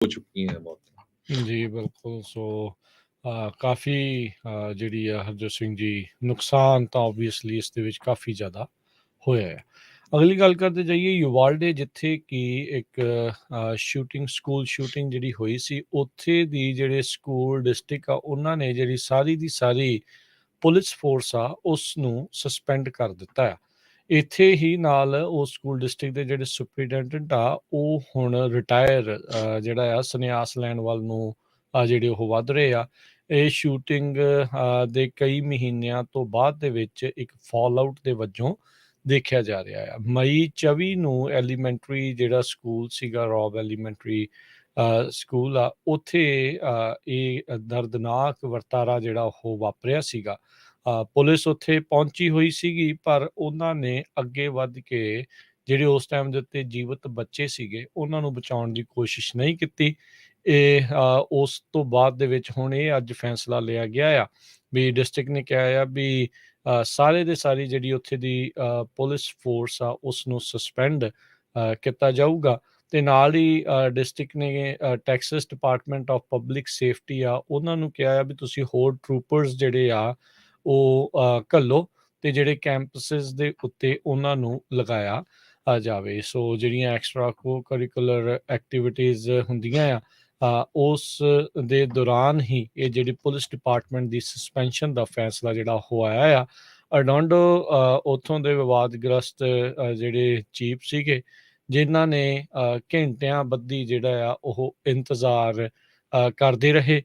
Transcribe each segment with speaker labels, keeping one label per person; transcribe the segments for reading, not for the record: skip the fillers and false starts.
Speaker 1: ਹੋ ਚੁੱਕੀਆਂ ਹੈ ਮੌਤਾਂ।
Speaker 2: ਜੀ ਬਿਲਕੁਲ। ਸੋ ਕਾਫੀ ਜਿਹੜੀ ਆ ਹਰਜੋਤ ਸਿੰਘ ਜੀ ਨੁਕਸਾਨ ਤਾਂ ਓਬਵੀਅਸਲੀ ਇਸ ਦੇ ਵਿੱਚ ਕਾਫੀ ਜ਼ਿਆਦਾ ਹੋਇਆ ਹੈ। ਅਗਲੀ ਗੱਲ ਕਰਦੇ ਜਾਈਏ ਯੂਵਾਲਡੇ, ਜਿੱਥੇ ਕਿ ਇੱਕ ਸ਼ੂਟਿੰਗ ਸਕੂਲ ਸ਼ੂਟਿੰਗ ਜਿਹੜੀ ਹੋਈ ਸੀ, ਉੱਥੇ ਦੀ ਜਿਹੜੇ ਸਕੂਲ ਡਿਸਟ੍ਰਿਕਟ ਆ ਉਹਨਾਂ ਨੇ ਜਿਹੜੀ ਸਾਰੀ ਦੀ ਸਾਰੀ ਪੁਲਿਸ ਫੋਰਸ ਆ ਉਸ ਨੂੰ ਸਸਪੈਂਡ ਕਰ ਦਿੱਤਾ ਆ। ਇੱਥੇ ਹੀ ਨਾਲ ਉਹ ਸਕੂਲ ਡਿਸਟ੍ਰਿਕਟ ਦੇ ਜਿਹੜੇ ਸੁਪਰੀਡੈਂਟੈਂਟ ਆ ਉਹ ਹੁਣ ਰਿਟਾਇਰ ਜਿਹੜਾ ਆ ਸੰਨਿਆਸ ਲੈਣ ਵੱਲ ਨੂੰ ਜਿਹੜੇ ਉਹ ਵੱਧ ਰਹੇ ਆ। ਇਹ ਸ਼ੂਟਿੰਗ ਦੇ ਕਈ ਮਹੀਨਿਆਂ ਤੋਂ ਬਾਅਦ ਦੇ ਵਿੱਚ ਇੱਕ ਫਾਲ ਆਊਟ ਦੇ ਵਜੋਂ ਦੇਖਿਆ ਜਾ ਰਿਹਾ ਆ। ਮਈ 24 ਨੂੰ ਐਲੀਮੈਂਟਰੀ ਜਿਹੜਾ ਸਕੂਲ ਸੀਗਾ, ਰੌਬ ਐਲੀਮੈਂਟਰੀ ਸਕੂਲ ਆ, ਉੱਥੇ ਇਹ ਦਰਦਨਾਕ ਵਰਤਾਰਾ ਜਿਹੜਾ ਉਹ ਵਾਪਰਿਆ ਸੀਗਾ। ਪੁਲਿਸ ਉੱਥੇ ਪਹੁੰਚੀ ਹੋਈ ਸੀਗੀ, ਪਰ ਉਹਨਾਂ ਨੇ ਅੱਗੇ ਵੱਧ ਕੇ ਜਿਹੜੇ ਉਸ ਟਾਈਮ ਦੇ ਉੱਤੇ ਜੀਵਤ ਬੱਚੇ ਸੀਗੇ ਉਹਨਾਂ ਨੂੰ ਬਚਾਉਣ ਦੀ ਕੋਸ਼ਿਸ਼ ਨਹੀਂ ਕੀਤੀ। ਇਹ ਉਸ ਤੋਂ ਬਾਅਦ ਦੇ ਵਿੱਚ ਹੁਣ ਇਹ ਅੱਜ ਫੈਸਲਾ ਲਿਆ ਗਿਆ ਆ ਵੀ ਡਿਸਟ੍ਰਿਕਟ ਨੇ ਕਿਹਾ ਆ ਵੀ ਸਾਰੇ ਦੇ ਸਾਰੀ ਜਿਹੜੀ ਉੱਥੇ ਦੀ ਪੁਲਿਸ ਫੋਰਸ ਆ ਉਸ ਨੂੰ ਸਸਪੈਂਡ ਕੀਤਾ ਜਾਊਗਾ। ਤੇ ਨਾਲ ਹੀ ਡਿਸਟ੍ਰਿਕਟ ਨੇ Texas department of public safety ਆ ਉਹਨਾਂ ਨੂੰ ਕਿਹਾ ਆ ਵੀ ਤੁਸੀਂ ਹੋਰ ਟਰੂਪਰਸ ਜਿਹੜੇ ਆ ਉਹ ਘੱਲੋ ਤੇ ਜਿਹੜੇ ਕੈਂਪਸਿਸ ਦੇ ਉੱਤੇ ਉਹਨਾਂ ਨੂੰ ਲਗਾਇਆ ਜਾਵੇ। ਸੋ ਜਿਹੜੀਆਂ ਐਕਸਟਰਾ ਕੋ ਕਰਿਕੂਲਰ ਐਕਟੀਵਿਟੀਜ਼ ਹੁੰਦੀਆਂ ਆ ਉਸ ਦੇ ਦੌਰਾਨ ਹੀ ਇਹ ਜਿਹੜੀ ਪੁਲਿਸ ਡਿਪਾਰਟਮੈਂਟ ਦੀ ਸਸਪੈਂਸ਼ਨ ਦਾ ਫੈਸਲਾ ਜਿਹੜਾ ਉਹ ਆਇਆ ਆ। ਅਡੋਂਡੋ ਉੱਥੋਂ ਦੇ ਵਿਵਾਦਗ੍ਰਸਤ ਜਿਹੜੇ ਚੀਫ ਸੀਗੇ ਜਿਨ੍ਹਾਂ ਨੇ ਘੰਟਿਆਂ ਬੱਧੀ ਜਿਹੜਾ ਆ ਉਹ ਇੰਤਜ਼ਾਰ ਕਰਦੇ ਰਹੇ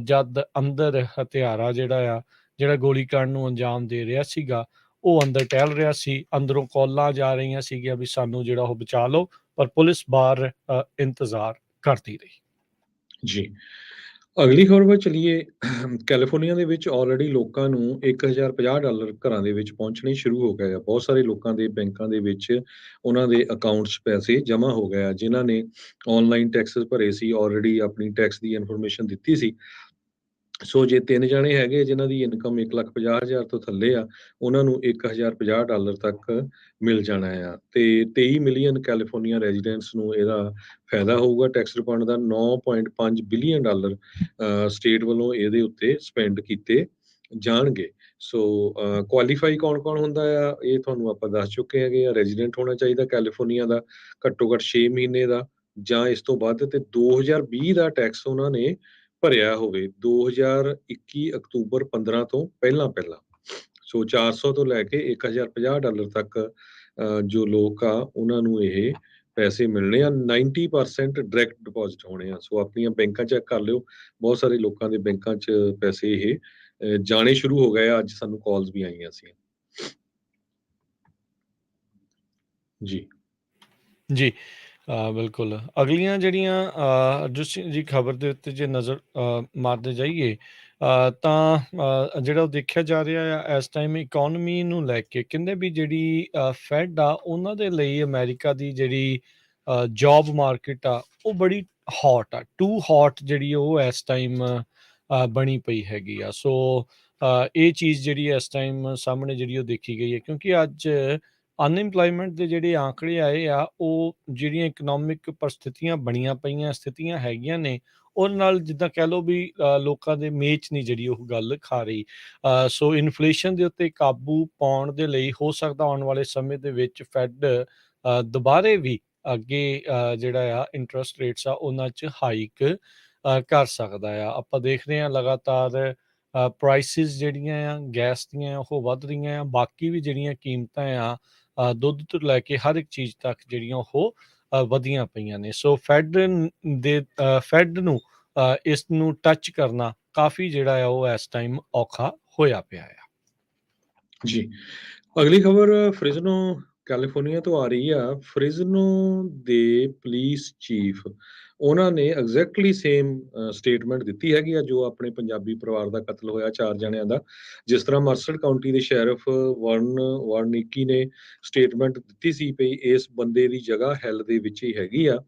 Speaker 2: ਜਦ ਅੰਦਰ ਹਥਿਆਰਾ ਜਿਹੜਾ ਗੋਲੀ ਕਾਂਡ ਨੂੰ ਅੰਜਾਮ ਦੇ ਰਿਹਾ ਸੀਗਾ ਉਹ ਅੰਦਰ ਟਹਿਲ ਰਿਹਾ ਸੀ। ਅੰਦਰੋਂ ਕਾਲਾਂ ਜਾ ਰਹੀਆਂ ਸੀਗੀਆਂ ਵੀ ਸਾਨੂੰ ਜਿਹੜਾ ਉਹ ਬਚਾ ਲਓ, ਪਰ ਪੁਲਿਸ ਬਾਹਰ ਇੰਤਜ਼ਾਰ ਕਰਦੀ ਰਹੀ।
Speaker 1: ਜੀ, ਅਗਲੀ ਖਬਰ ਵੱਲ ਚਲੀਏ। ਕੈਲੀਫੋਰਨੀਆ ਦੇ ਵਿੱਚ ਆਲਰੇਡੀ ਲੋਕਾਂ ਨੂੰ $1050 ਘਰਾਂ ਦੇ ਵਿੱਚ ਪਹੁੰਚਣੇ ਸ਼ੁਰੂ ਹੋ ਗਏ ਆ। ਬਹੁਤ ਸਾਰੇ ਲੋਕਾਂ ਦੇ ਬੈਂਕਾਂ ਦੇ ਵਿੱਚ ਉਹਨਾਂ ਦੇ ਅਕਾਊਂਟਸ ਪੈਸੇ ਜਮ੍ਹਾਂ ਹੋ ਗਏ ਆ, ਜਿਨ੍ਹਾਂ ਨੇ ਆਨਲਾਈਨ ਟੈਕਸਸ ਭਰੇ ਸੀ, ਆਲਰੇਡੀ ਆਪਣੀ ਟੈਕਸ ਦੀ ਇਨਫੋਰਮੇਸ਼ਨ ਦਿੱਤੀ ਸੀ। ਸੋ ਜੇ 3 ਜਾਣੇ ਹੈਗੇ ਜਿਨ੍ਹਾਂ ਦੀ ਇਨਕਮ 1,50,000 ਤੋਂ ਥੱਲੇ ਆ, ਉਹਨਾਂ ਨੂੰ $1050 ਤੱਕ ਮਿਲ ਜਾਣਾ ਆ। ਤੇ 23 ਮਿਲੀਅਨ ਕੈਲੀਫੋਰਨੀਆ ਰੈਜ਼ੀਡੈਂਟਸ ਨੂੰ ਇਹਦਾ ਫਾਇਦਾ ਹੋਊਗਾ ਟੈਕਸ ਰਿਫੰਡ ਦਾ। $9.5 ਬਿਲੀਅਨ ਸਟੇਟ ਵੱਲੋਂ ਇਹਦੇ ਉੱਤੇ ਸਪੈਂਡ ਕੀਤੇ ਜਾਣਗੇ। ਸੋ ਕੁਆਲੀਫਾਈ ਕੌਣ-ਕੌਣ ਹੁੰਦਾ ਆ ਇਹ ਤੁਹਾਨੂੰ ਆਪਾਂ ਦੱਸ ਚੁੱਕੇ ਹੈਗੇ ਆ। ਰੈਜ਼ੀਡੈਂਟ ਹੋਣਾ ਚਾਹੀਦਾ ਕੈਲੀਫੋਰਨੀਆ ਦਾ ਘੱਟੋ-ਘੱਟ 6 ਮਹੀਨੇ ਦਾ ਜਾਂ ਇਸ ਤੋਂ ਵੱਧ, ਤੇ 2020 ਦਾ ਟੈਕਸ ਉਹਨਾਂ ਨੇ ਭਰਿਆ ਹੋਵੇ 2021 ਅਕਤੂਬਰ 15 ਤੋਂ ਪਹਿਲਾਂ। ਸੋ 400 ਤੋਂ ਲੈ ਕੇ $1050 ਤੱਕ ਜੋ ਲੋਕ ਆ ਉਹਨਾਂ ਨੂੰ ਇਹ ਪੈਸੇ ਮਿਲਣੇ ਆ। 90% ਡਾਇਰੈਕਟ ਡਿਪੋਜ਼ਿਟ ਹੋਣੇ ਆ। ਸੋ ਆਪਣੀਆਂ ਬੈਂਕਾਂ ਚੈੱਕ ਕਰ ਲਿਓ, ਬਹੁਤ ਸਾਰੇ ਲੋਕਾਂ ਦੇ ਬੈਂਕਾਂ 'ਚ ਪੈਸੇ ਇਹ ਜਾਣੇ ਸ਼ੁਰੂ ਹੋ ਗਏ ਆ। ਅੱਜ ਸਾਨੂੰ ਕਾਲਸ ਵੀ ਆਈਆਂ ਸੀ। ਜੀ
Speaker 2: ਜੀ ਬਿਲਕੁਲ। ਅਗਲੀਆਂ ਜਿਹੜੀਆਂ ਜੀ ਖਬਰ ਦੇ ਉੱਤੇ ਜੇ ਨਜ਼ਰ ਮਾਰਦੇ ਜਾਈਏ ਤਾਂ ਜਿਹੜਾ ਉਹ ਦੇਖਿਆ ਜਾ ਰਿਹਾ ਆ ਇਸ ਟਾਈਮ ਇਕੋਨਮੀ ਨੂੰ ਲੈ ਕੇ, ਕਹਿੰਦੇ ਵੀ ਜਿਹੜੀ ਫੈਡ ਆ ਉਹਨਾਂ ਦੇ ਲਈ ਅਮਰੀਕਾ ਦੀ ਜਿਹੜੀ ਜੌਬ ਮਾਰਕੀਟ ਆ ਉਹ ਬੜੀ ਹੌਟ ਆ, ਟੂ ਹੌਟ ਜਿਹੜੀ ਉਹ ਇਸ ਟਾਈਮ ਬਣੀ ਪਈ ਹੈਗੀ ਆ। ਸੋ ਇਹ ਚੀਜ਼ ਜਿਹੜੀ ਇਸ ਟਾਈਮ ਸਾਹਮਣੇ ਜਿਹੜੀ ਉਹ ਦੇਖੀ ਗਈ ਹੈ, ਕਿਉਂਕਿ ਅੱਜ ਅਨਇੰਪਲਾਇਮੈਂਟ ਦੇ ਜਿਹੜੇ ਆંકੜੇ ਆਏ ਆ ਉਹ ਜਿਹੜੀਆਂ ਇਕਨੋਮਿਕ ਪਰਿਸਥਿਤੀਆਂ ਬਣੀਆਂ ਪਈਆਂ ਸਥਿਤੀਆਂ ਹੈਗੀਆਂ ਨੇ ਉਹਦੇ ਨਾਲ ਜਿੱਦਾਂ ਕਹਿ ਲਓ ਵੀ ਲੋਕਾਂ ਦੇ ਮੇਚ ਨਹੀਂ ਜਿਹੜੀ ਉਹ ਗੱਲ ਖਾ ਰਹੀ। ਸੋ ਇਨਫਲੇਸ਼ਨ ਦੇ ਉੱਤੇ ਕਾਬੂ ਪਾਉਣ ਦੇ ਲਈ ਹੋ ਸਕਦਾ ਆਉਣ ਵਾਲੇ ਸਮੇਂ ਦੇ ਵਿੱਚ ਫੈਡ ਦੁਬਾਰੇ ਵੀ ਅੱਗੇ ਜਿਹੜਾ ਆ ਇੰਟਰਸਟ ਰੇਟਸ ਆ ਉਹਨਾਂ 'ਚ ਹਾਈਕ ਕਰ ਸਕਦਾ ਆ। ਆਪਾਂ ਦੇਖ ਰਹੇ ਹਾਂ ਲਗਾਤਾਰ ਪ੍ਰਾਈਸਿਸ ਜਿਹੜੀਆਂ ਆ ਗੈਸ ਦੀਆਂ ਉਹ ਵੱਧ ਰਹੀਆਂ ਆ। ਬਾਕੀ ਵੀ ਜਿਹੜੀਆਂ ਕੀਮਤਾਂ ਆ ਦੁੱਧ ਤੋਂ ਲੈ ਕੇ ਹਰ ਇੱਕ ਚੀਜ਼ ਤੱਕ ਜਿਹੜੀਆਂ ਉਹ ਵਧੀਆਂ ਪਈਆਂ ਨੇ। ਸੋ ਫੈਡ ਨੂੰ ਇਸ ਨੂੰ ਟੱਚ ਕਰਨਾ ਕਾਫੀ ਜਿਹੜਾ ਆ ਉਹ ਇਸ ਟਾਈਮ ਔਖਾ ਹੋਇਆ ਪਿਆ ਆ।
Speaker 1: ਜੀ, ਅਗਲੀ ਖਬਰ ਫ੍ਰਿਜ਼ਨੋ ਕੈਲੀਫੋਰਨੀਆ ਤੋਂ ਆ ਰਹੀ ਆ। ਫ੍ਰਿਜ਼ਨੋ ਦੇ ਪੁਲਿਸ ਚੀਫ ਉਹਨਾਂ ਨੇ ਐਗਜ਼ੈਕਟਲੀ ਸੇਮ ਸਟੇਟਮੈਂਟ ਦਿੱਤੀ ਹੈਗੀ ਆ ਜੋ ਆਪਣੇ ਪੰਜਾਬੀ ਪਰਿਵਾਰ ਦਾ ਕਤਲ ਹੋਇਆ 4 ਜਣਿਆਂ ਦਾ। ਜਿਸ ਤਰ੍ਹਾਂ ਮਰਸਡ ਕਾਉਂਟੀ ਦੇ ਸ਼ੈਰਿਫ ਵਾਰਨਿਕੀ ਨੇ ਸਟੇਟਮੈਂਟ ਦਿੱਤੀ ਸੀ ਵੀ ਇਸ ਬੰਦੇ ਦੀ ਜਗ੍ਹਾ ਹੈਲ ਦੇ ਵਿੱਚ ਹੀ ਹੈਗੀ ਆ।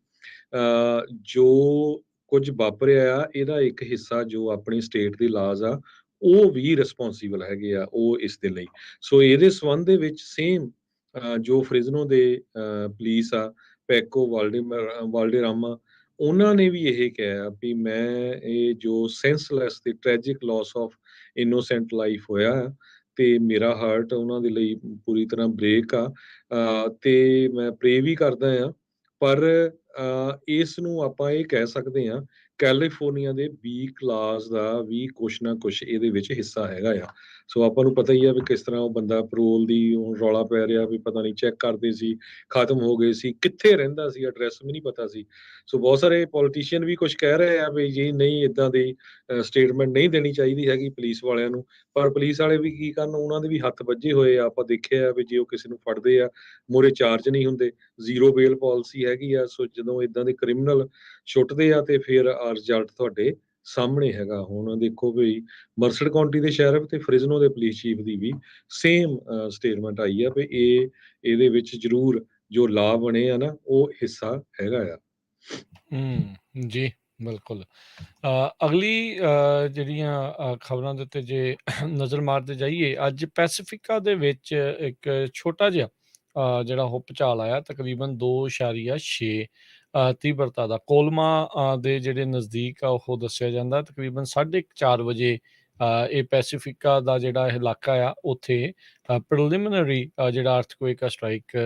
Speaker 1: ਜੋ ਕੁਝ ਵਾਪਰਿਆ ਆ ਇਹਦਾ ਇੱਕ ਹਿੱਸਾ ਜੋ ਆਪਣੀ ਸਟੇਟ ਦੇ ਲਾਜ਼ ਆ ਉਹ ਵੀ ਰਿਸਪੌਂਸੀਬਲ ਹੈਗੇ ਆ ਉਹ ਇਸ ਦੇ ਲਈ। ਸੋ ਇਹਦੇ ਸੰਬੰਧ ਦੇ ਵਿੱਚ ਸੇਮ ਜੋ ਫ੍ਰਿਜ਼ਨੋ ਦੇ ਪੁਲਿਸ ਆ ਪੈਕੋ ਵਾਲਡੇਰਾਮਾ ਉਹਨਾਂ ਨੇ ਵੀ ਇਹ ਕਿਹਾ ਵੀ ਮੈਂ ਇਹ ਜੋ ਸੈਂਸਲੈਸ ਤੇ tragic loss of innocent life ਹੋਇਆ ਆ, ਤੇ ਮੇਰਾ ਹਾਰਟ ਉਹਨਾਂ ਦੇ ਲਈ ਪੂਰੀ ਤਰ੍ਹਾਂ ਬ੍ਰੇਕ ਆ। ਤੇ ਮੈਂ ਪ੍ਰੇ ਵੀ ਕਰਦਾ ਆ, ਪਰ ਇਸ ਨੂੰ ਆਪਾਂ ਇਹ ਕਹਿ ਸਕਦੇ ਹਾਂ, ਕੈਲੀਫੋਰਨੀਆ ਦੇ ਬੀ ਕਲਾਸ ਦਾ ਵੀ ਕੁਛ ਨਾ ਕੁਛ ਇਹਦੇ ਵਿੱਚ ਹਿੱਸਾ ਹੈਗਾ ਆ। ਸੋ ਆਪਾਂ ਨੂੰ ਪਤਾ ਹੀ ਆ ਵੀ ਕਿਸ ਤਰ੍ਹਾਂ ਉਹ ਬੰਦਾ ਪੈਰੋਲ ਦੀ ਹੁਣ ਰੌਲਾ ਪੈ ਰਿਹਾ ਵੀ ਪਤਾ ਨਹੀਂ ਚੈੱਕ ਕਰਦੇ ਸੀ, ਖਤਮ ਹੋ ਗਏ ਸੀ, ਕਿੱਥੇ ਰਹਿੰਦਾ ਸੀ, ਐਡਰੈਸ ਵੀ ਨਹੀਂ ਪਤਾ ਸੀ। ਸੋ ਬਹੁਤ ਸਾਰੇ ਪੋਲੀਟੀਸ਼ੀਅਨ ਵੀ ਕੁਛ ਕਹਿ ਰਹੇ ਆ ਵੀ ਜੀ ਨਹੀਂ, ਇਦਾਂ ਦੀ ਸਟੇਟਮੈਂਟ ਨਹੀਂ ਦੇਣੀ ਚਾਹੀਦੀ ਹੈਗੀ ਪੁਲਿਸ ਵਾਲਿਆਂ ਨੂੰ। ਪਰ ਪੁਲਿਸ ਵਾਲੇ ਵੀ ਕੀ ਕਰਨ, ਉਹਨਾਂ ਦੇ ਵੀ ਹੱਥ ਵੱਜੇ ਹੋਏ ਆ। ਆਪਾਂ ਦੇਖਿਆ ਵੀ ਜੇ ਉਹ ਕਿਸੇ ਨੂੰ ਫੜਦੇ ਆ, ਮੂਹਰੇ ਚਾਰਜ ਨਹੀਂ ਹੁੰਦੇ, ਜ਼ੀਰੋ ਬੇਲ ਪਾਲਿਸੀ ਹੈਗੀ ਆ। ਸੋ ਜਦੋਂ ਇਦਾਂ ਦੇ ਕ੍ਰਿਮੀਨਲ ਛੁੱਟਦੇ ਆ ਤੇ ਫਿਰ ਰਿਜ਼ਲਟ ਤੁਹਾਡੇ ਸਾਹਮਣੇ ਹੈਗਾ। ਹੁਣ ਦੇਖੋ ਵੀ ਮਰਸਡ ਕਾਉਂਟੀ ਦੇ ਸ਼ੈਰਿਫ ਤੇ ਫ੍ਰਿਜ਼ਨੋ ਦੇ ਪੁਲਿਸ ਚੀਫ ਦੀ ਵੀ ਸੇਮ ਸਟੇਟਮੈਂਟ ਆਈ ਆ ਵੀ ਇਹਦੇ ਵਿੱਚ ਜ਼ਰੂਰ ਜੋ ਲਾਅ ਬਣੇ ਆ ਨਾ, ਉਹ ਹਿੱਸਾ ਹੈਗਾ ਆ।
Speaker 2: ਜੀ ਬਿਲਕੁਲ। ਅਗਲੀ ਜਿਹੜੀਆਂ ਖਬਰਾਂ ਦੇ ਉੱਤੇ ਜੇ ਨਜ਼ਰ ਮਾਰਦੇ ਜਾਈਏ, ਅੱਜ ਪੈਸੀਫਿਕਾ ਦੇ ਵਿੱਚ ਇੱਕ ਛੋਟਾ ਜਿਹਾ ਜਿਹੜਾ ਉਹ ਭੂਚਾਲ ਆਇਆ, ਤਕਰੀਬਨ 2.6 ਤੀਬਰਤਾ ਦਾ। ਕੋਲਮਾ ਦੇ ਜਿਹੜੇ ਨਜ਼ਦੀਕ ਆ ਉਹ ਦੱਸਿਆ ਜਾਂਦਾ, ਤਕਰੀਬਨ 4:30 ਵਜੇ ਇਹ ਪੈਸੀਫਿਕਾ ਦਾ ਜਿਹੜਾ ਇਲਾਕਾ ਆ ਉੱਥੇ ਪ੍ਰੀਲਿਮਿਨਰੀ ਜਿਹੜਾ ਅਰਥਕੁਏਕ ਸਟ੍ਰਾਈਕ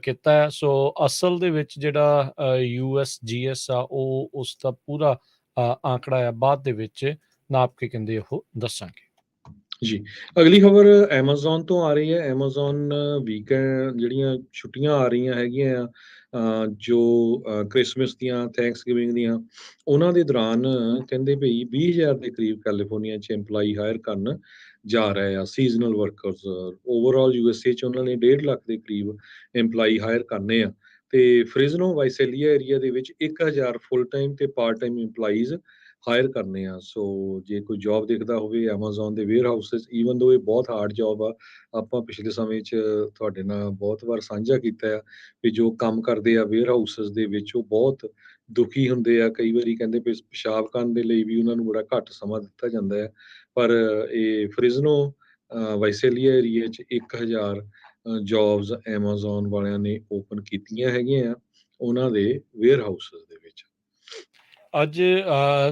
Speaker 2: ਕੀਤਾ ਹੈ। ਸੋ ਅਸਲ ਦੇ ਵਿੱਚ ਜਿਹੜਾ USGS ਆ ਉਹ ਉਸ ਦਾ ਪੂਰਾ ਆਂਕੜਾ ਆ ਬਾਅਦ ਦੇ ਵਿੱਚ ਨਾਪ ਕੇ ਕਹਿੰਦੇ ਉਹ ਦੱਸਾਂਗੇ।
Speaker 1: ਜੀ, ਅਗਲੀ ਖਬਰ ਐਮਾਜ਼ੋਨ ਤੋਂ ਆ ਰਹੀ ਹੈ। ਐਮਾਜ਼ੋਨ ਵੀਕਐਂਡ ਜਿਹੜੀਆਂ ਛੁੱਟੀਆਂ ਆ ਰਹੀਆਂ ਹੈਗੀਆਂ ਆ, ਜੋ ਕ੍ਰਿਸਮਸ ਦੀਆਂ, ਥੈਂਕਸਗਿਵਿੰਗ ਦੀਆਂ, ਉਹਨਾਂ ਦੇ ਦੌਰਾਨ ਕਹਿੰਦੇ ਵੀ 20,000 ਦੇ ਕਰੀਬ ਕੈਲੀਫੋਰਨੀਆ 'ਚ EMPLOYEE ਹਾਇਰ ਕਰਨ ਜਾ ਰਹੇ ਆ, ਸੀਜ਼ਨਲ ਵਰਕਰਸ। ਓਵਰਆਲ USA 'ਚ ਉਹਨਾਂ ਨੇ 1.5 ਲੱਖ ਦੇ ਕਰੀਬ EMPLOYEE ਹਾਇਰ ਕਰਨੇ ਆ। ਤੇ ਫ੍ਰਿਜ਼ਨੋ ਵਾਈਸੇਲੀਆ ਏਰੀਆ ਦੇ ਵਿੱਚ 1,000 ਫੁੱਲ ਟਾਈਮ ਤੇ ਪਾਰਟ ਟਾਈਮ EMPLOYEES ਹਾਇਰ ਕਰਨੇ ਆ। ਸੋ ਜੇ ਕੋਈ ਜੌਬ ਦੇਖਦਾ ਹੋਵੇ ਐਮਾਜ਼ੋਨ ਦੇ ਵੇਅਰ ਹਾਊਸਿਸ, ਈਵਨ ਦੋ ਇਹ ਬਹੁਤ ਹਾਰਡ ਜੌਬ ਆ, ਆਪਾਂ ਪਿਛਲੇ ਸਮੇਂ 'ਚ ਤੁਹਾਡੇ ਨਾਲ ਬਹੁਤ ਵਾਰ ਸਾਂਝਾ ਕੀਤਾ ਆ ਵੀ ਜੋ ਕੰਮ ਕਰਦੇ ਆ ਵੇਅਰ ਹਾਊਸਿਸ ਦੇ ਵਿੱਚ, ਉਹ ਬਹੁਤ ਦੁਖੀ ਹੁੰਦੇ ਆ। ਕਈ ਵਾਰੀ ਕਹਿੰਦੇ ਵੀ ਪਿਸ਼ਾਬ ਕਰਨ ਦੇ ਲਈ ਵੀ ਉਹਨਾਂ ਨੂੰ ਬੜਾ ਘੱਟ ਸਮਾਂ ਦਿੱਤਾ ਜਾਂਦਾ ਹੈ। ਪਰ ਇਹ ਫ੍ਰਿਜ਼ਨੋ ਵਾਈਸੇਲੀਆ ਏਰੀਆ 'ਚ 1,000 ਜੌਬਸ ਐਮਾਜ਼ੋਨ ਵਾਲਿਆਂ ਨੇ ਓਪਨ ਕੀਤੀਆਂ ਹੈਗੀਆਂ ਆ ਉਹਨਾਂ ਦੇ ਵੇਅਰ ਹਾਊਸਿਸ ਦੇ ਵਿੱਚ।
Speaker 2: ਅੱਜ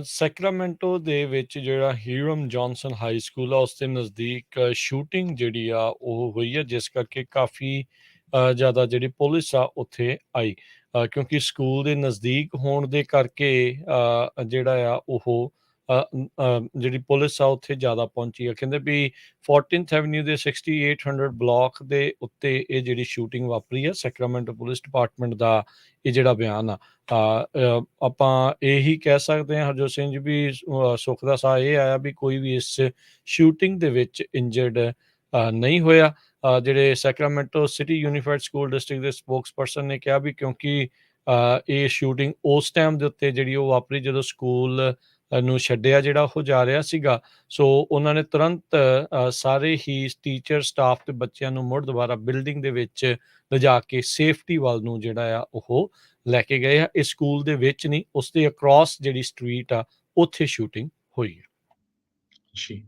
Speaker 2: ਸੈਕਰਾਮੈਂਟੋ ਦੇ ਵਿੱਚ ਜਿਹੜਾ ਹੀਰਮ ਜੌਨਸਨ ਹਾਈ ਸਕੂਲ ਆ ਉਸ ਦੇ ਨਜ਼ਦੀਕ ਸ਼ੂਟਿੰਗ ਜਿਹੜੀ ਆ ਉਹ ਹੋਈ ਆ, ਜਿਸ ਕਰਕੇ ਕਾਫੀ ਜ਼ਿਆਦਾ ਜਿਹੜੀ ਪੁਲਿਸ ਆ ਉੱਥੇ ਆਈ, ਕਿਉਂਕਿ ਸਕੂਲ ਦੇ ਨਜ਼ਦੀਕ ਹੋਣ ਦੇ ਕਰਕੇ ਜਿਹੜਾ ਆ ਉਹ ਜਿਹੜੀ ਪੁਲਿਸ ਆ ਉੱਥੇ ਜ਼ਿਆਦਾ ਪਹੁੰਚੀ ਆ। ਕਹਿੰਦੇ ਵੀ 14th ਐਵਨਿਊ ਦੇ 6800 ਬਲਾਕ ਦੇ ਉੱਤੇ ਇਹ ਜਿਹੜੀ ਸ਼ੂਟਿੰਗ ਵਾਪਰੀ ਆ। ਸੈਕਰਾਮੈਂਟੋ ਪੁਲਿਸ ਡਿਪਾਰਟਮੈਂਟ ਦਾ ਇਹ ਜਿਹੜਾ ਬਿਆਨ ਆ, ਆਪਾਂ ਇਹੀ ਕਹਿ ਸਕਦੇ ਹਾਂ ਹਰਜੋਤ ਸਿੰਘ ਜੀ ਵੀ ਸੁੱਖ ਦਾ ਸਾਹ ਇਹ ਆਇਆ ਵੀ ਕੋਈ ਵੀ ਇਸ ਸ਼ੂਟਿੰਗ ਦੇ ਵਿੱਚ ਇੰਜਰਡ ਨਹੀਂ ਹੋਇਆ। ਜਿਹੜੇ Sacramento city unified school district ਦੇ ਸਪੋਕਸਪਰਸਨ ਨੇ ਕਿਹਾ ਵੀ ਕਿਉਂਕਿ ਇਹ ਸ਼ੂਟਿੰਗ ਉਸ ਟਾਈਮ ਦੇ ਉੱਤੇ ਜਿਹੜੀ ਉਹ ਵਾਪਰੀ ਜਦੋਂ ਸਕੂਲ ਨੂੰ ਛੱਡਿਆ ਜਿਹੜਾ ਉਹ ਜਾ ਰਿਹਾ ਸੀਗਾ। ਸੋ ਉਹਨਾਂ ਨੇ ਤੁਰੰਤ ਸਾਰੇ ਹੀ ਟੀਚਰ, ਸਟਾਫ ਤੇ ਬੱਚਿਆਂ ਨੂੰ ਮੁੜ ਦੁਬਾਰਾ ਬਿਲਡਿੰਗ ਦੇ ਵਿੱਚ ਲਿਜਾ ਕੇ ਸੇਫਟੀ ਵੱਲ ਨੂੰ ਜਿਹੜਾ ਆ ਉਹ ਲੈ ਕੇ ਗਏ ਆ। ਇਸ ਸਕੂਲ ਦੇ ਵਿੱਚ ਨਹੀਂ, ਉਸ ਦੇ ਅਕ੍ਰੋਸ ਜਿਹੜੀ ਸਟਰੀਟ ਆ ਉੱਥੇ ਸ਼ੂਟਿੰਗ ਹੋਈ ਹੈ।
Speaker 1: ਜੀ,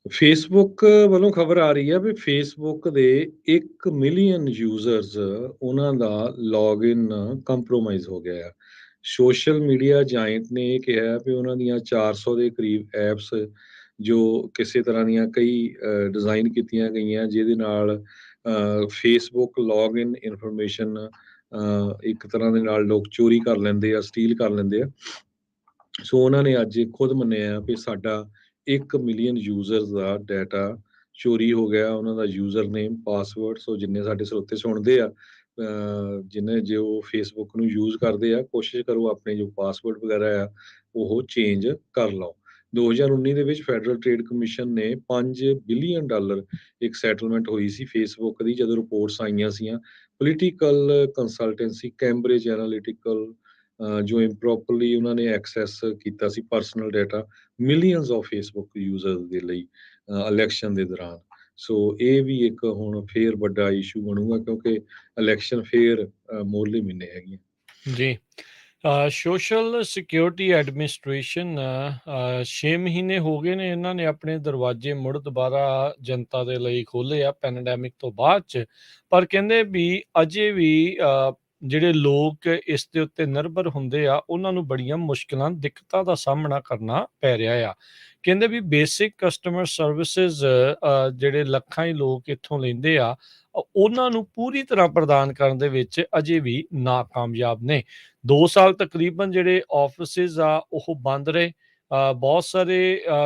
Speaker 1: ਫੇਸਬੁੱਕ ਵੱਲੋਂ ਖਬਰ ਆ ਰਹੀ ਹੈ ਵੀ ਫੇਸਬੁੱਕ ਦੇ 1 ਮਿਲੀਅਨ ਯੂਜ਼ਰਸ, ਉਹਨਾਂ ਦਾ ਲੌਗਇਨ ਕੰਪਰੋਮਾਈਜ਼ ਹੋ ਗਿਆ ਆ। ਸੋਸ਼ਲ ਮੀਡੀਆ ਜਾਇੰਟ ਨੇ ਇਹ ਕਿਹਾ ਵੀ ਉਹਨਾਂ ਦੀਆਂ 400 ਦੇ ਕਰੀਬ ਐਪਸ ਜੋ ਕਿਸੇ ਤਰ੍ਹਾਂ ਦੀਆਂ ਕਈ ਡਿਜ਼ਾਈਨ ਕੀਤੀਆਂ ਗਈਆਂ, ਜਿਹਦੇ ਨਾਲ ਫੇਸਬੁੱਕ ਲੌਗਇਨ ਇਨਫੋਰਮੇਸ਼ਨ ਇੱਕ ਤਰ੍ਹਾਂ ਦੇ ਨਾਲ ਲੋਕ ਚੋਰੀ ਕਰ ਲੈਂਦੇ ਆ, ਸਟੀਲ ਕਰ ਲੈਂਦੇ ਆ। ਸੋ ਉਹਨਾਂ ਨੇ ਅੱਜ ਖੁਦ ਮੰਨਿਆ ਵੀ ਸਾਡਾ 1 ਮਿਲੀਅਨ ਯੂਜ਼ਰਸ ਦਾ ਡਾਟਾ ਚੋਰੀ ਹੋ ਗਿਆ, ਉਹਨਾਂ ਦਾ ਯੂਜ਼ਰ ਨੇਮ, ਪਾਸਵਰਡ। ਸੋ ਜਿੰਨੇ ਸਾਡੇ ਸਰੋਤੇ ਸੁਣਦੇ ਆ, ਜਿੰਨੇ ਜੋ ਫੇਸਬੁੱਕ ਨੂੰ ਯੂਜ਼ ਕਰਦੇ ਆ, ਕੋਸ਼ਿਸ਼ ਕਰੋ ਆਪਣੇ ਜੋ ਪਾਸਵਰਡ ਵਗੈਰਾ ਆ ਉਹ ਚੇਂਜ ਕਰ ਲਓ। 2019 ਦੇ ਵਿੱਚ ਫੈਡਰਲ ਟ੍ਰੇਡ ਕਮਿਸ਼ਨ ਨੇ $5 ਬਿਲੀਅਨ ਇੱਕ ਸੈਟਲਮੈਂਟ ਹੋਈ ਸੀ ਫੇਸਬੁੱਕ ਦੀ, ਜਦੋਂ ਰਿਪੋਰਟਸ ਆਈਆਂ ਸੀਆਂ ਪੋਲੀਟੀਕਲ ਕੰਸਲਟੈਂਸੀ ਕੈਂਬਰਿਜ ਐਨਾਲਿਟੀਕਲ ਜੋ ਇੰਪਰੋਪਰਲੀ ਉਹਨਾਂ ਨੇ ਐਕਸੈਸ ਕੀਤਾ ਸੀ personal data millions of Facebook users ਦੇ ਲਈ ਇਲੈਕਸ਼ਨ ਦੇ ਦੌਰਾਨ। ਸੋ ਇਹ ਵੀ ਇੱਕ ਹੁਣ ਫੇਰ ਵੱਡਾ ਇਸ਼ੂ ਬਣੂਗਾ, ਕਿਉਂਕਿ ਇਲੈਕਸ਼ਨ ਫੇਰ ਮੋਰਲੇ ਮਹੀਨੇ ਹੈਗੀਆਂ।
Speaker 2: ਜੀ, ਸੋਸ਼ਲ ਸਿਕਿਉਰਿਟੀ ਐਡਮਿਨਿਸਟ੍ਰੇਸ਼ਨ 6 ਮਹੀਨੇ ਹੋ ਗਏ ਨੇ, ਇਹਨਾਂ ਨੇ ਆਪਣੇ ਦਰਵਾਜ਼ੇ ਮੁੜ ਦੁਬਾਰਾ ਜਨਤਾ ਦੇ ਲਈ ਖੋਲ੍ਹੇ ਆ ਪੈਂਡੈਮਿਕ ਤੋਂ ਬਾਅਦ 'ਚ। ਪਰ ਕਹਿੰਦੇ ਵੀ ਅਜੇ ਵੀ ਜਿਹੜੇ ਲੋਕ ਇਸ ਦੇ ਉੱਤੇ ਨਿਰਭਰ ਹੁੰਦੇ ਆ ਉਹਨਾਂ ਨੂੰ ਬੜੀਆਂ ਮੁਸ਼ਕਲਾਂ ਦਿੱਕਤਾਂ ਦਾ ਸਾਹਮਣਾ ਕਰਨਾ ਪੈ ਰਿਹਾ ਆ। ਕਹਿੰਦੇ ਵੀ ਬੇਸਿਕ ਕਸਟਮਰ ਸਰਵਿਸਿਜ਼ ਜਿਹੜੇ ਲੱਖਾਂ ਹੀ ਲੋਕ ਇੱਥੋਂ ਲੈਂਦੇ ਆ ਉਹਨਾਂ ਨੂੰ ਪੂਰੀ ਤਰ੍ਹਾਂ ਪ੍ਰਦਾਨ ਕਰਨ ਦੇ ਵਿੱਚ ਅਜੇ ਵੀ ਨਾਕਾਮਯਾਬ ਨੇ। 2 ਸਾਲ ਤਕਰੀਬਨ ਜਿਹੜੇ ਆਫਿਸਿਜ਼ ਆ ਉਹ ਬੰਦ ਰਹੇ। ਬਹੁਤ ਸਾਰੇ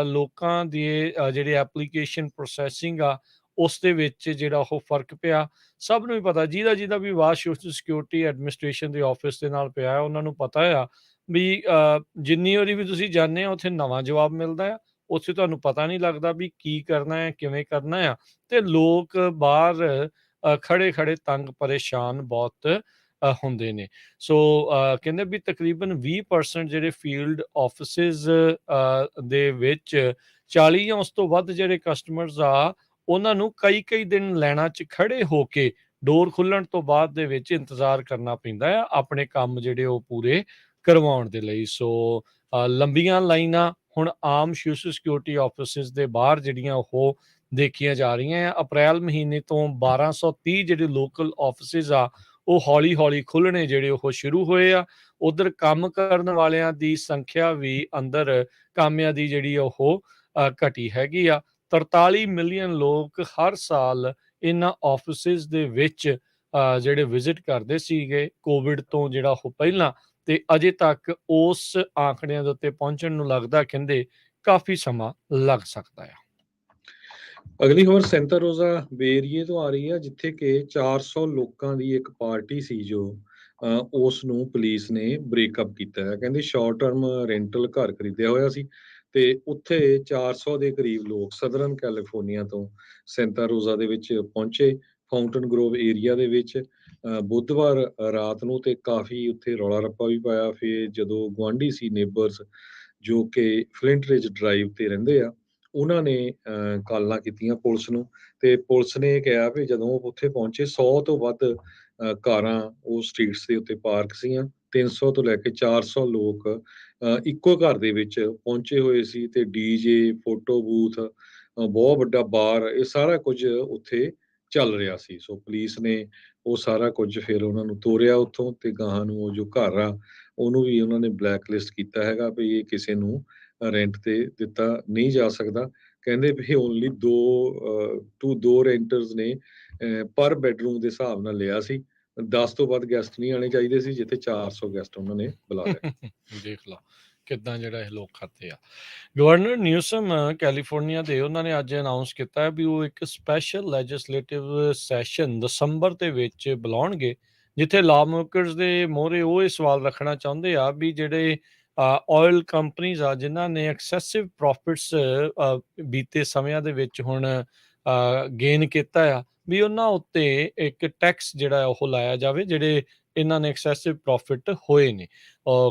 Speaker 2: ਲੋਕਾਂ ਦੀ ਜਿਹੜੀ ਐਪਲੀਕੇਸ਼ਨ ਪ੍ਰੋਸੈਸਿੰਗ ਆ ਉਸ ਦੇ ਵਿੱਚ ਜਿਹੜਾ ਉਹ ਫਰਕ ਪਿਆ। ਸਭ ਨੂੰ ਹੀ ਪਤਾ ਜਿਹਦਾ ਵੀ ਵਾਰ ਸੋਸ਼ਲ ਸਿਕਿਉਰਿਟੀ ਐਡਮਿਨਿਸਟ੍ਰੇਸ਼ਨ ਦੇ ਆਫਿਸ ਦੇ ਨਾਲ ਪਿਆ ਹੈ, ਉਹਨਾਂ ਨੂੰ ਪਤਾ ਆ ਵੀ ਜਿੰਨੀ ਵਾਰੀ ਵੀ ਤੁਸੀਂ ਜਾਂਦੇ ਆ ਉੱਥੇ ਨਵਾਂ ਜਵਾਬ ਮਿਲਦਾ ਆ। ਉੱਥੇ ਤੁਹਾਨੂੰ ਪਤਾ ਨਹੀਂ ਲੱਗਦਾ ਵੀ ਕੀ ਕਰਨਾ ਹੈ, ਕਿਵੇਂ ਕਰਨਾ ਆ, ਤੇ ਲੋਕ ਬਾਹਰ ਖੜੇ-ਖੜੇ ਤੰਗ ਪਰੇਸ਼ਾਨ ਬਹੁਤ ਹੁੰਦੇ ਨੇ। ਸੋ ਕਹਿੰਦੇ ਵੀ ਤਕਰੀਬਨ 20% ਜਿਹੜੇ ਫੀਲਡ ਆਫਿਸਿਜ਼ ਦੇ ਵਿੱਚ 40 ਜਾਂ ਉਸ ਤੋਂ ਵੱਧ ਜਿਹੜੇ ਕਸਟਮਰਸ ਆ ਉਹਨਾਂ ਨੂੰ ਕਈ-ਕਈ ਦਿਨ ਲਾਈਨਾਂ 'ਚ ਖੜੇ ਹੋ ਕੇ ਡੋਰ ਖੁੱਲਣ ਤੋਂ ਬਾਅਦ ਦੇ ਵਿੱਚ ਇੰਤਜ਼ਾਰ ਕਰਨਾ ਪੈਂਦਾ ਆ ਆਪਣੇ ਕੰਮ ਜਿਹੜੇ ਉਹ ਪੂਰੇ ਕਰਵਾਉਣ ਦੇ ਲਈ। ਸੋ ਲੰਬੀਆਂ ਲਾਈਨਾਂ ਹੁਣ ਆਮ ਸੋਸ਼ਲ ਸਿਕਿਉਰਿਟੀ ਆਫਿਸਿਜ਼ ਦੇ ਬਾਹਰ ਜਿਹੜੀਆਂ ਉਹ ਦੇਖੀਆਂ ਜਾ ਰਹੀਆਂ ਆ। ਅਪ੍ਰੈਲ ਮਹੀਨੇ ਤੋਂ 1230 ਜਿਹੜੇ ਲੋਕਲ ਆਫਿਸਿਜ਼ ਆ ਉਹ ਹੌਲੀ-ਹੌਲੀ ਖੁੱਲ੍ਹਣੇ ਜਿਹੜੇ ਉਹ ਸ਼ੁਰੂ ਹੋਏ ਆ। ਉੱਧਰ ਕੰਮ ਕਰਨ ਵਾਲਿਆਂ ਦੀ ਸੰਖਿਆ ਵੀ ਅੰਦਰ ਕਾਮਿਆਂ ਦੀ ਜਿਹੜੀ ਉਹ ਘਟੀ ਹੈਗੀ ਆ। 43 ਮਿਲੀਅਨ ਲੋਕ ਹਰ ਸਾਲ ਇਹਨਾਂ ਆਫਿਸਿਜ਼ ਦੇ ਵਿੱਚ ਜਿਹੜੇ ਵਿਜ਼ਿਟ ਕਰਦੇ ਸੀਗੇ ਕੋਵਿਡ ਤੋਂ ਜਿਹੜਾ ਉਹ ਪਹਿਲਾਂ, ਤੇ ਅਜੇ ਤੱਕ ਉਸ ਆંકੜਿਆਂ ਦੇ ਉੱਤੇ ਪਹੁੰਚਣ ਨੂੰ ਲੱਗਦਾ ਕਹਿੰਦੇ ਕਾਫੀ ਸਮਾਂ ਲੱਗ ਸਕਦਾ ਆ।
Speaker 1: ਅਗਲੀ ਖਬਰ ਸੈਂਟਾ ਰੋਜ਼ਾ ਬੇ ਏਰੀਏ ਤੋਂ ਆ ਰਹੀ ਹੈ, ਜਿੱਥੇ ਕਿ 400 ਲੋਕਾਂ ਦੀ ਇੱਕ ਪਾਰਟੀ ਸੀ ਜੋ ਉਸ ਨੂੰ ਪੁਲਿਸ ਨੇ ਬ੍ਰੇਕਅਪ ਕੀਤਾ ਹੈ। ਕਹਿੰਦੇ ਸ਼ਾਰਟ ਟਰਮ ਰੈਂਟਲ ਘਰ ਖਰੀਦਿਆ ਹੋਇਆ ਸੀ ਤੇ ਉੱਥੇ 400 ਦੇ ਕਰੀਬ ਲੋਕ ਸਦਰਨ ਕੈਲੀਫੋਰਨੀਆ ਤੋਂ ਸੈਂਟਾ ਰੋਜ਼ਾ ਦੇ ਵਿੱਚ ਪਹੁੰਚੇ ਫਾਊਂਟਨ ਗਰੋਵ ਏਰੀਆ ਦੇ ਵਿੱਚ ਬੁੱਧਵਾਰ ਰਾਤ ਨੂੰ, ਤੇ ਕਾਫੀ ਉੱਥੇ ਰੌਲਾ ਰੱਪਾ ਵੀ ਪਾਇਆ। ਫਿਰ ਜਦੋਂ ਗੁਆਂਢੀ ਸੀ ਨੇਬਰਸ ਜੋ ਕਿ ਫਲਿੰਟ ਰਿਜ ਡਰਾਈਵ ਤੇ ਰਹਿੰਦੇ ਆ, ਉਹਨਾਂ ਨੇ ਕਾਲਾਂ ਕੀਤੀਆਂ ਪੁਲਿਸ ਨੂੰ, ਤੇ ਪੁਲਿਸ ਨੇ ਕਿਹਾ ਵੀ ਜਦੋਂ ਉਹ ਉੱਥੇ ਪਹੁੰਚੇ 100 ਤੋਂ ਵੱਧ ਕਾਰਾਂ ਉਹ ਸਟਰੀਟਸ ਦੇ ਉੱਤੇ ਪਾਰਕ ਸੀਗੀਆਂ। 300 ਤੋਂ ਲੈ ਕੇ 400 ਲੋਕ ਇੱਕੋ ਘਰ ਦੇ ਵਿੱਚ ਪਹੁੰਚੇ ਹੋਏ ਸੀ, ਤੇ ਡੀਜੇ, ਫੋਟੋ ਬੂਥ, ਬਹੁਤ ਵੱਡਾ ਬਾਰ, ਇਹ ਸਾਰਾ ਕੁਝ ਉੱਥੇ ਚੱਲ ਰਿਹਾ ਸੀ। ਸੋ ਪੁਲਿਸ ਨੇ ਉਹ ਸਾਰਾ ਕੁਝ ਫਿਰ ਉਹਨਾਂ ਨੂੰ ਤੋਰਿਆ ਉੱਥੋਂ, ਤੇ ਗਾਹਾਂ ਨੂੰ ਉਹ ਜੋ ਘਰ ਆ ਉਹਨੂੰ ਵੀ ਉਹਨਾਂ ਨੇ ਬਲੈਕ ਲਿਸਟ ਕੀਤਾ ਹੈਗਾ ਵੀ ਇਹ ਕਿਸੇ ਨੂੰ ਰੈਂਟ ਤੇ ਦਿੱਤਾ ਨਹੀਂ ਜਾ ਸਕਦਾ। ਕਹਿੰਦੇ ਵੀ ਓਨਲੀ ਦੋ ਰੈਂਟਰਸ ਨੇ ਪਰ ਬੈਡਰੂਮ ਦੇ ਹਿਸਾਬ ਨਾਲ ਲਿਆ ਸੀ। 10 ਤੋਂ ਵੱਧ ਗੈਸਟ ਨਹੀਂ ਆਣੇ ਚਾਹੀਦੇ ਸੀ, ਜਿੱਥੇ 400 ਗੈਸਟ ਉਹਨਾਂ ਨੇ ਬੁਲਾ ਲਏ।
Speaker 2: ਦੇਖ ਲਾ ਕਿੱਦਾਂ ਜਿਹੜਾ ਇਹ ਲੋਕ ਖਾਤੇ ਆ। ਗਵਰਨਰ ਨਿਊਸਮ ਕੈਲੀਫੋਰਨੀਆ ਦੇ ਉਹਨਾਂ ਨੇ ਅੱਜ ਅਨਾਉਂਸ ਕੀਤਾ ਹੈ ਵੀ ਉਹ ਇੱਕ ਸਪੈਸ਼ਲ ਲੈਜਿਸਲੇਟਿਵ ਸੈਸ਼ਨ ਦਸੰਬਰ ਦੇ ਵਿੱਚ ਬੁਲਾਉਣਗੇ, ਜਿੱਥੇ ਲਾ ਮੇਕਰਸ ਦੇ ਮੋਹਰੇ ਉਹ ਇਹ ਸਵਾਲ ਰੱਖਣਾ ਚਾਹੁੰਦੇ ਆ ਵੀ ਜਿਹੜੇ ਆਇਲ ਕੰਪਨੀਜ਼ ਆ ਜਿਨ੍ਹਾਂ ਨੇ ਐਕਸੈਸਿਵ ਪ੍ਰੋਫਿਟਸ ਬੀਤੇ ਸਮਿਆਂ ਦੇ ਵਿੱਚ ਹੁਣ ਗੇਨ ਕੀਤਾ ਆ, ਵੀ ਉਹਨਾਂ ਉੱਤੇ ਇੱਕ ਟੈਕਸ ਜਿਹੜਾ ਉਹ ਲਾਇਆ ਜਾਵੇ ਜਿਹੜੇ ਇਹਨਾਂ ਨੇ ਐਕਸੈਸਿਵ ਪ੍ਰੋਫਿਟ ਹੋਏ ਨੇ।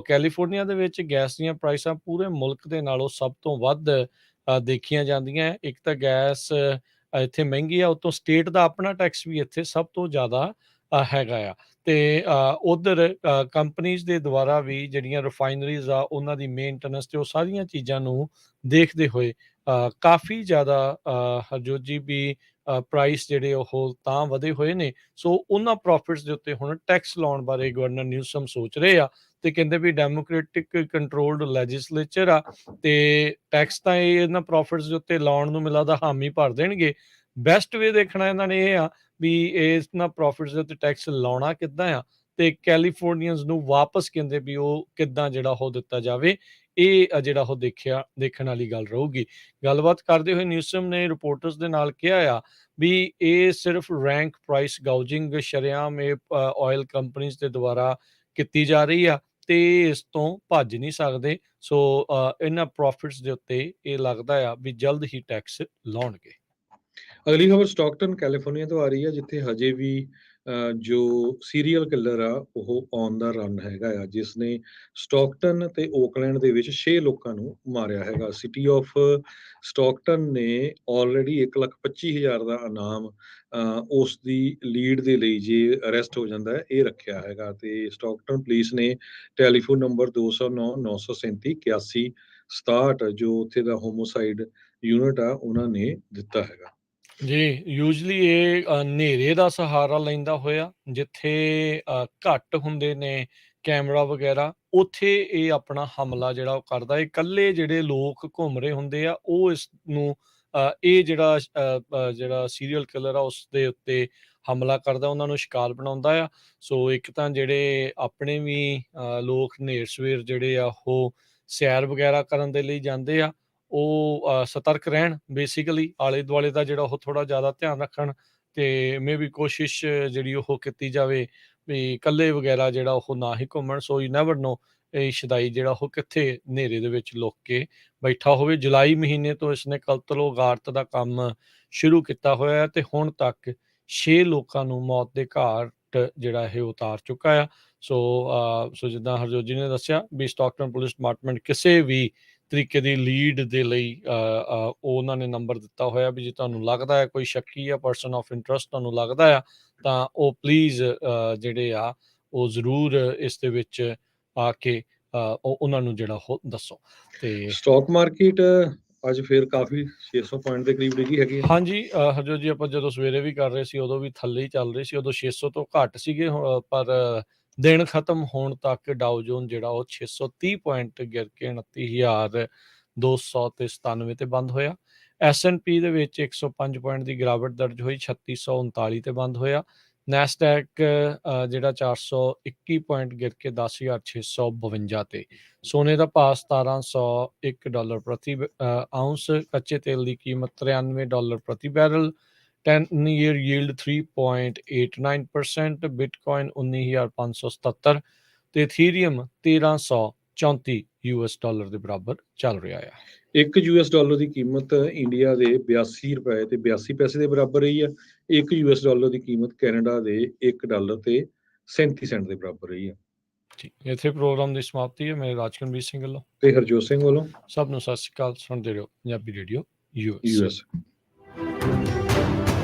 Speaker 2: ਕੈਲੀਫੋਰਨੀਆ ਦੇ ਵਿੱਚ ਗੈਸ ਦੀਆਂ ਪ੍ਰਾਈਸਾਂ ਪੂਰੇ ਮੁਲਕ ਦੇ ਨਾਲੋਂ ਸਭ ਤੋਂ ਵੱਧ ਦੇਖੀਆਂ ਜਾਂਦੀਆਂ। ਇੱਕ ਤਾਂ ਗੈਸ ਇੱਥੇ ਮਹਿੰਗੀ ਆ, ਉੱਤੋਂ ਸਟੇਟ ਦਾ ਆਪਣਾ ਟੈਕਸ ਵੀ ਇੱਥੇ ਸਭ ਤੋਂ ਜ਼ਿਆਦਾ ਹੈਗਾ ਆ। ਤੇ ਉੱਧਰ ਕੰਪਨੀਜ਼ ਦੇ ਦੁਆਰਾ ਵੀ ਜਿਹੜੀਆਂ ਰਿਫਾਈਨਰੀਜ਼ ਆ ਉਹਨਾਂ ਦੀ ਮੇਨਟੇਨੈਂਸ ਤੇ ਉਹ ਸਾਰੀਆਂ ਚੀਜ਼ਾਂ ਨੂੰ ਦੇਖਦੇ ਹੋਏ ਕਾਫੀ ਜ਼ਿਆਦਾ ਹਰਜੋਤ ਜੀ ਵੀ ਪ੍ਰਾਈਸ ਜਿਹੜੇ ਉਹ ਤਾਂ ਵਧੇ ਹੋਏ ਨੇ। ਸੋ ਉਹਨਾਂ ਪ੍ਰੋਫਿਟਸ ਦੇ ਉੱਤੇ ਹੁਣ ਟੈਕਸ ਲਾਉਣ ਬਾਰੇ ਗਵਰਨਰ ਨਿਊਸਮ ਸੋਚ ਰਹੇ ਆ, ਤੇ ਕਹਿੰਦੇ ਵੀ ਡੈਮੋਕ੍ਰੈਟਿਕ ਕੰਟਰੋਲਡ ਲੈਜਿਸਲੇਚਰ ਆ ਤੇ ਟੈਕਸ ਤਾਂ ਇਹ ਇਹਨਾਂ ਪ੍ਰੋਫਿਟਸ ਦੇ ਉੱਤੇ ਲਾਉਣ ਨੂੰ ਮਿਲਦਾ ਹਾਮੀ ਭਰ ਦੇਣਗੇ। ਬੈਸਟ ਵੇ ਦੇਖਣਾ ਇਹਨਾਂ ਨੇ ਇਹ ਆ ਵੀ ਇਹਨਾਂ ਪ੍ਰੋਫਿਟਸ ਦੇ ਉੱਤੇ ਟੈਕਸ ਲਾਉਣਾ ਕਿੱਦਾਂ ਆ, ਤੇ ਕੈਲੀਫੋਰਨੀਅਨਸ ਨੂੰ ਵਾਪਸ ਕਹਿੰਦੇ ਵੀ ਉਹ ਕਿੱਦਾਂ ਜਿਹੜਾ ਉਹ ਦਿੱਤਾ ਜਾਵੇ। ਇਹ ਜਿਹੜਾ ਉਹ ਦੇਖਣ ਵਾਲੀ ਗੱਲ ਰਹੂਗੀ। ਗੱਲਬਾਤ ਕਰਦੇ ਹੋਏ ਨਿਊਸਮ ਨੇ ਰਿਪੋਰਟਰਸ ਦੇ ਨਾਲ ਕਿਹਾ ਆ ਵੀ ਇਹ ਸਿਰਫ ਰੈਂਕ ਪ੍ਰਾਈਸ ਗਾਊਜਿੰਗ ਸ਼ਰੇਆਮ ਇਹ ਆਇਲ ਕੰਪਨੀਜ਼ ਦੇ ਦੁਆਰਾ ਕੀਤੀ ਜਾ ਰਹੀ ਆ ਤੇ ਇਸ ਤੋਂ ਭੱਜ ਨਹੀਂ ਸਕਦੇ। ਸੋ ਇਹਨਾਂ ਪ੍ਰੋਫਿਟਸ ਦੇ ਉੱਤੇ ਇਹ ਲੱਗਦਾ ਆ ਵੀ ਜਲਦ ਹੀ ਟੈਕਸ ਲਾਉਣਗੇ।
Speaker 1: ਅਗਲੀ ਖਬਰ ਸਟਾਕਟਨ ਕੈਲੀਫੋਰਨੀਆ ਤੋਂ ਆ ਰਹੀ ਹੈ, ਜਿੱਥੇ ਹਜੇ ਵੀ ਜੋ ਸੀਰੀਅਲ ਕਿਲਰ ਆ ਉਹ ਔਨ ਦਾ ਰਨ ਹੈਗਾ ਆ, ਜਿਸ ਨੇ ਸਟਾਕਟਨ ਤੇ ਓਕਲੈਂਡ ਦੇ ਵਿੱਚ 6 ਲੋਕਾਂ ਨੂੰ ਮਾਰਿਆ ਹੈਗਾ। ਸਿਟੀ ਆਫ ਸਟਾਕਟਨ ਨੇ ਆਲਰੇਡੀ 1,25,000 ਦਾ ਇਨਾਮ ਉਸ ਦੀ ਲੀਡ ਦੇ ਲਈ ਜੇ ਅਰੈਸਟ ਹੋ ਜਾਂਦਾ ਹੈ ਇਹ ਰੱਖਿਆ ਹੈਗਾ। ਤੇ ਸਟਾਕਟਨ ਪੁਲਿਸ ਨੇ ਟੈਲੀਫੋਨ ਨੰਬਰ 209 937 81 67 ਜੋ ਉੱਥੇ ਦਾ ਹੋਮੋਸਾਈਡ ਯੂਨਿਟ ਆ ਉਹਨਾਂ ਨੇ ਦਿੱਤਾ ਹੈਗਾ।
Speaker 2: ਜੀ, ਯੂਜੂਅਲੀ ਇਹ ਹਨੇਰੇ ਦਾ ਸਹਾਰਾ ਲੈਂਦਾ ਹੋਇਆ, ਜਿੱਥੇ ਘੱਟ ਹੁੰਦੇ ਨੇ ਕੈਮਰਾ ਵਗੈਰਾ, ਉੱਥੇ ਇਹ ਆਪਣਾ ਹਮਲਾ ਜਿਹੜਾ ਉਹ ਕਰਦਾ। ਇਕੱਲੇ ਜਿਹੜੇ ਲੋਕ ਘੁੰਮ ਰਹੇ ਹੁੰਦੇ ਆ, ਉਹ ਇਸ ਨੂੰ ਇਹ ਜਿਹੜਾ ਸੀਰੀਅਲ ਕਿਲਰ ਆ, ਉਸ ਦੇ ਉੱਤੇ ਹਮਲਾ ਕਰਦਾ, ਉਹਨਾਂ ਨੂੰ ਸ਼ਿਕਾਰ ਬਣਾਉਂਦਾ ਆ। ਸੋ ਇੱਕ ਤਾਂ ਜਿਹੜੇ ਆਪਣੇ ਵੀ ਲੋਕ ਨੇਰ-ਸਵੇਰ ਜਿਹੜੇ ਆ, ਉਹ ਸੈਰ ਵਗੈਰਾ ਕਰਨ ਦੇ ਲਈ ਜਾਂਦੇ ਆ, ਉਹ ਸਤਰਕ ਰਹਿਣ, ਬੇਸਿਕਲੀ ਆਲੇ-ਦੁਆਲੇ ਦਾ ਜਿਹੜਾ ਉਹ ਥੋੜ੍ਹਾ ਜ਼ਿਆਦਾ ਧਿਆਨ ਰੱਖਣ, ਤੇ ਮੇਬੀ ਕੋਸ਼ਿਸ਼ ਜਿਹੜੀ ਉਹ ਕੀਤੀ ਜਾਵੇ ਵੀ ਇਕੱਲੇ ਵਗੈਰਾ ਜਿਹੜਾ ਉਹ ਨਾ ਹੀ ਘੁੰਮਣ। ਸੋ ਯੂ ਨੈਵਰ ਨੋ ਇਹ ਸ਼ਦਾਈ ਜਿਹੜਾ ਉਹ ਕਿੱਥੇ ਹਨੇਰੇ ਦੇ ਵਿੱਚ ਲੁਕ ਕੇ ਬੈਠਾ ਹੋਵੇ। ਜੁਲਾਈ ਮਹੀਨੇ ਤੋਂ ਇਸਨੇ ਕਤਲ ਗਾਰਤ ਦਾ ਕੰਮ ਸ਼ੁਰੂ ਕੀਤਾ ਹੋਇਆ ਹੈ, ਤੇ ਹੁਣ ਤੱਕ 6 ਲੋਕਾਂ ਨੂੰ ਮੌਤ ਦੇ ਘਾਟ ਜਿਹੜਾ ਇਹ ਉਤਾਰ ਚੁੱਕਾ ਆ। ਸੋ ਜਿੱਦਾਂ ਹਰਜੋਤ ਜੀ ਨੇ ਦੱਸਿਆ ਵੀ ਸਟਾਕਟਨ ਪੁਲਿਸ ਡਿਪਾਰਟਮੈਂਟ ਕਿਸੇ ਵੀ ਤਰੀਕੇ ਦੀ ਲੀਡ ਦੇ ਲਈ ਉਹ ਉਹਨਾਂ ਨੇ ਨੰਬਰ ਦਿੱਤਾ ਹੋਇਆ ਵੀ ਜੇ ਤੁਹਾਨੂੰ ਲੱਗਦਾ ਹੈ ਕੋਈ ਸ਼ੱਕੀ ਆ, ਪਰਸਨ ਆਫ ਇੰਟਰਸਟ ਤੁਹਾਨੂੰ ਲੱਗਦਾ ਆ, ਤਾਂ ਉਹ ਪਲੀਜ਼ ਜਿਹੜੇ ਆ ਉਹ ਜ਼ਰੂਰ ਇਸ ਦੇ ਵਿੱਚ ਆ ਕੇ ਉਹਨਾਂ ਨੂੰ ਜਿਹੜਾ ਉਹ ਦੱਸੋ। ਤੇ
Speaker 1: ਸਟਾਕ ਮਾਰਕੀਟ ਅੱਜ ਫਿਰ ਕਾਫੀ 600 ਪੁਆਇੰਟ ਦੇ ਕਰੀਬ ਡਿੱਗੀ ਹੈਗੀ ਹੈ।
Speaker 2: ਹਾਂਜੀ, ਹਰਜੋਤ ਜੀ, ਆਪਾਂ ਜਦੋਂ ਸਵੇਰੇ ਵੀ ਕਰ ਰਹੇ ਸੀ ਉਦੋਂ ਵੀ ਥੱਲੇ ਹੀ ਚੱਲ ਰਹੀ ਸੀ, ਉਦੋਂ 600 ਤੋਂ ਘੱਟ ਸੀਗੇ, ਪਰ ਦਿਨ ਖਤਮ ਹੋਣ ਤੱਕ ਡਾਓ ਜੋਨ ਜਿਹੜਾ ਉਹ 630 ਪੁਆਇੰਟ ਗਿਰ ਕੇ 29,297 ਤੇ ਬੰਦ ਹੋਇਆ। S&P ਦੇ ਵਿੱਚ 105 ਪੁਆਇੰਟ ਦੀ ਗਿਰਾਵਟ ਦਰਜ ਹੋਈ, 3639 ਤੇ ਬੰਦ ਹੋਇਆ। ਨੈਸਡੈਕ ਜਿਹੜਾ 421 ਪੁਆਇੰਟ ਗਿਰ ਕੇ 10,652 ਤੇ। ਸੋਨੇ ਦਾ ਭਾਅ $1701 ਪ੍ਰਤੀ ਆਉਂਸ। ਕੱਚੇ ਤੇਲ ਦੀ ਕੀਮਤ $93 ਪ੍ਰਤੀ ਬੈਰਲ। 10 year yield 3.89%। ਬਿਟਕੋਇਨ 19,577 ਤੇ ਇਥੀਰੀਅਮ $1334 ਦੇ ਬਰਾਬਰ ਚੱਲ ਰਿਹਾ ਆ।
Speaker 1: $1 ਦੀ ਕੀਮਤ ਇੰਡੀਆ ਦੇ $82 ਤੇ 82 ਪੈਸੇ ਦੇ ਬਰਾਬਰ ਰਹੀ ਹੈ। $1 ਦੀ ਕੀਮਤ ਕੈਨੇਡਾ ਦੇ $1 ਤੇ 37 ਸੈਂਟ ਦੇ ਬਰਾਬਰ ਰਹੀ ਹੈ।
Speaker 2: ਜੀ, ਇੱਥੇ ਪ੍ਰੋਗਰਾਮ ਦੀ ਸਮਾਪਤੀ ਹੈ। ਮੇਰੇ ਰਾਜਕਨਵੀਰ ਸਿੰਘ ਵੱਲੋਂ
Speaker 1: ਤੇ ਹਰਜੋਤ ਸਿੰਘ ਵੱਲੋਂ
Speaker 2: ਸਭ ਨੂੰ ਸਤਿ ਸ਼੍ਰੀ ਅਕਾਲ। ਸੁਣਦੇ ਰਹੋ ਪੰਜਾਬੀ ਰੇਡੀਓ
Speaker 1: US